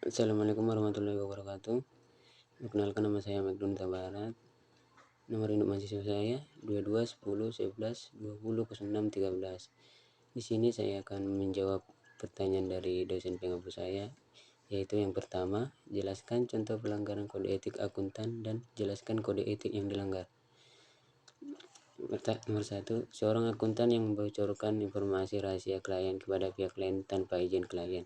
Assalamualaikum warahmatullahi wabarakatuh. Perkenalkan, nama saya Magdun Tabarat. Nomor induk mahasiswa saya 221011200613. Di sini saya akan menjawab pertanyaan dari dosen pengampus saya, yaitu yang pertama, jelaskan contoh pelanggaran kode etik akuntan dan jelaskan kode etik yang dilanggar. Nomor 1, seorang akuntan yang membocorkan informasi rahasia klien kepada pihak lain tanpa izin klien,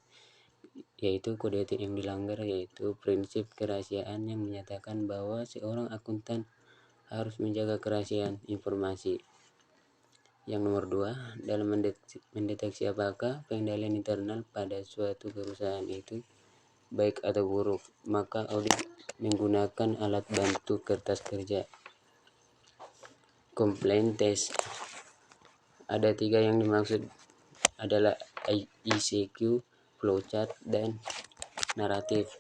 yaitu kode etik yang dilanggar, yaitu prinsip kerahasiaan yang menyatakan bahwa seorang akuntan harus menjaga kerahasiaan informasi. Yang nomor 2, dalam mendeteksi apakah pengendalian internal pada suatu perusahaan itu baik atau buruk, maka audit menggunakan alat bantu kertas kerja. Complaint test. Ada 3 yang dimaksud adalah ICQ, flowchart, dan naratif.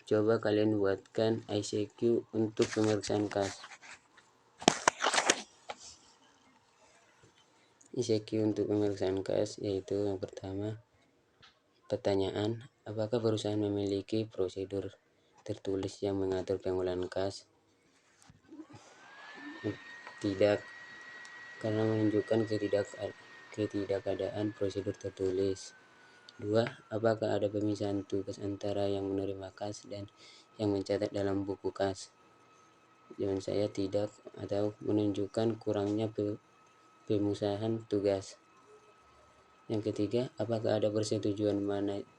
Coba kalian buatkan ICQ untuk pemeriksaan kas. ICQ untuk pemeriksaan kas yaitu yang pertama, pertanyaan, apakah perusahaan memiliki prosedur tertulis yang mengatur pengolahan kas? Tidak, karena menunjukkan ketidakadaan prosedur tertulis. 2. Apakah ada pemisahan tugas antara yang menerima kas dan yang mencatat dalam buku kas? Jawaban saya tidak, atau menunjukkan kurangnya pemisahan tugas. Yang ketiga, apakah ada persetujuan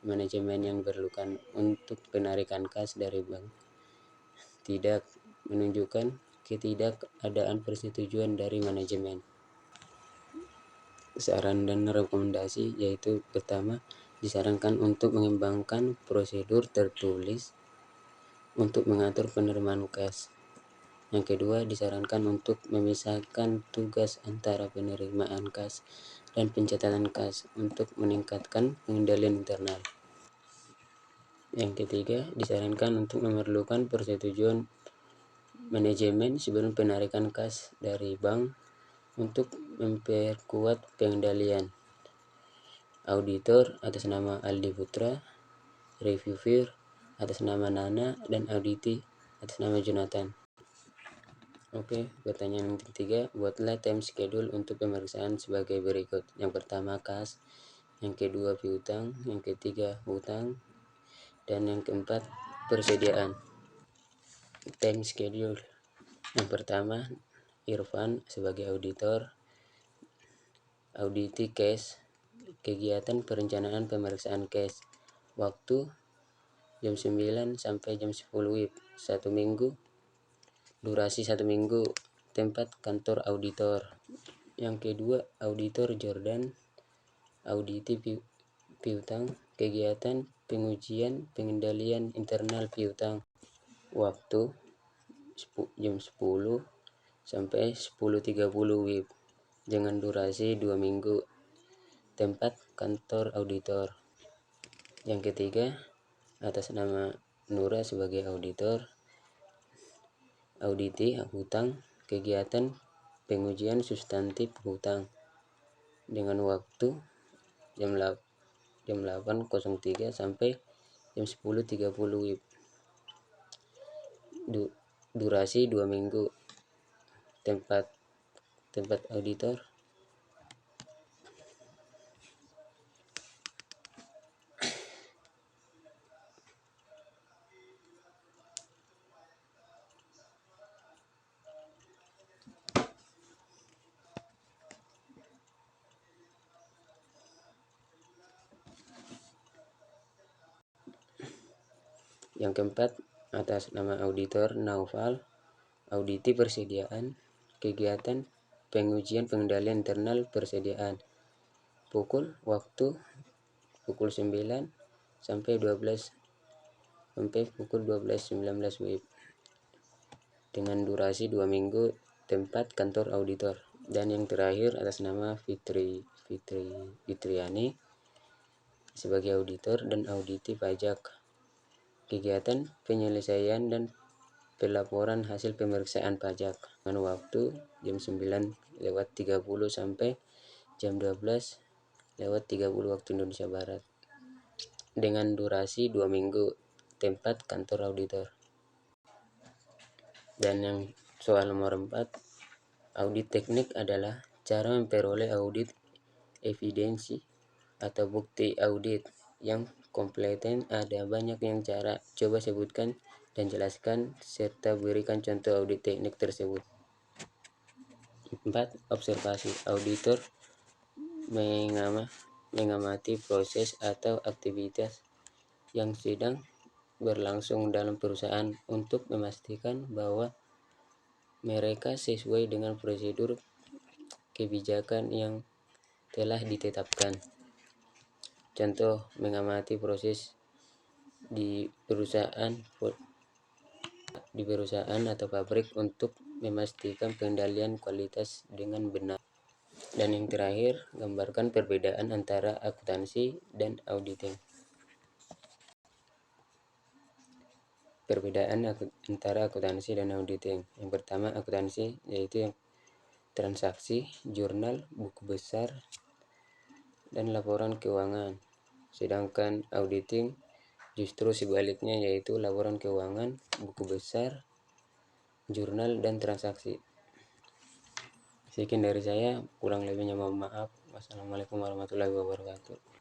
manajemen yang diperlukan untuk penarikan kas dari bank? Tidak, menunjukkan ketidakadaan persetujuan dari manajemen. Saran dan rekomendasi yaitu pertama, disarankan untuk mengembangkan prosedur tertulis untuk mengatur penerimaan kas. Yang kedua, disarankan untuk memisahkan tugas antara penerimaan kas dan pencatatan kas untuk meningkatkan pengendalian internal. Yang ketiga, disarankan untuk memerlukan persetujuan manajemen sebelum penarikan kas dari bank untuk memperkuat pengendalian. Auditor atas nama Aldi Putra, reviewer atas nama Nana, dan auditi atas nama Jonathan. Oke, pertanyaan yang ketiga, buatlah time schedule untuk pemeriksaan sebagai berikut. Yang pertama kas, yang kedua piutang, yang ketiga hutang, dan yang keempat persediaan. Time schedule. Yang pertama, Irfan sebagai auditor, auditi cash, kegiatan perencanaan pemeriksaan cash, waktu jam 9 sampai jam 10 WIB, 1 minggu, durasi 1 minggu, tempat kantor auditor. Yang kedua, auditor Jordan, auditi piutang, kegiatan pengujian pengendalian internal piutang, waktu jam 10 sampai 10.30 WIB dengan durasi 2 minggu, tempat kantor auditor. Yang ketiga, atas nama Nura sebagai auditor, auditi hutang, kegiatan pengujian substantif hutang dengan waktu jam 8.03 sampai jam 10.30 WIB, durasi 2 minggu, tempat auditor. Yang keempat, atas nama auditor Naufal, auditi persediaan, kegiatan pengujian pengendalian internal persediaan, waktu pukul 9 sampai 12 sampai pukul 12.19 WIB dengan durasi 2 minggu, tempat kantor auditor. Dan yang terakhir, atas nama Fitriani sebagai auditor dan auditi pajak, kegiatan penyelesaian dan pelaporan hasil pemeriksaan pajak dengan waktu jam 9.30 sampai jam 12.30 waktu Indonesia Barat. dengan durasi 2 minggu, tempat kantor auditor. Dan yang soal nomor 4, audit teknik adalah cara memperoleh audit evidensi atau bukti audit yang kompeten. Ada banyak yang cara, coba sebutkan dan jelaskan serta berikan contoh audit teknik tersebut. 4. Observasi. Auditor mengamati proses atau aktivitas yang sedang berlangsung dalam perusahaan untuk memastikan bahwa mereka sesuai dengan prosedur kebijakan yang telah ditetapkan. Contoh, mengamati proses di perusahaan atau pabrik untuk memastikan pengendalian kualitas dengan benar. Dan yang terakhir, gambarkan perbedaan antara akuntansi dan auditing. Perbedaan antara akuntansi dan auditing. Yang pertama, akuntansi yaitu yang transaksi, jurnal, buku besar, dan laporan keuangan. Sedangkan auditing justru sebaliknya, yaitu laporan keuangan, buku besar, jurnal, dan transaksi. Sekian dari saya, kurang lebihnya mohon maaf. Wassalamualaikum warahmatullahi wabarakatuh.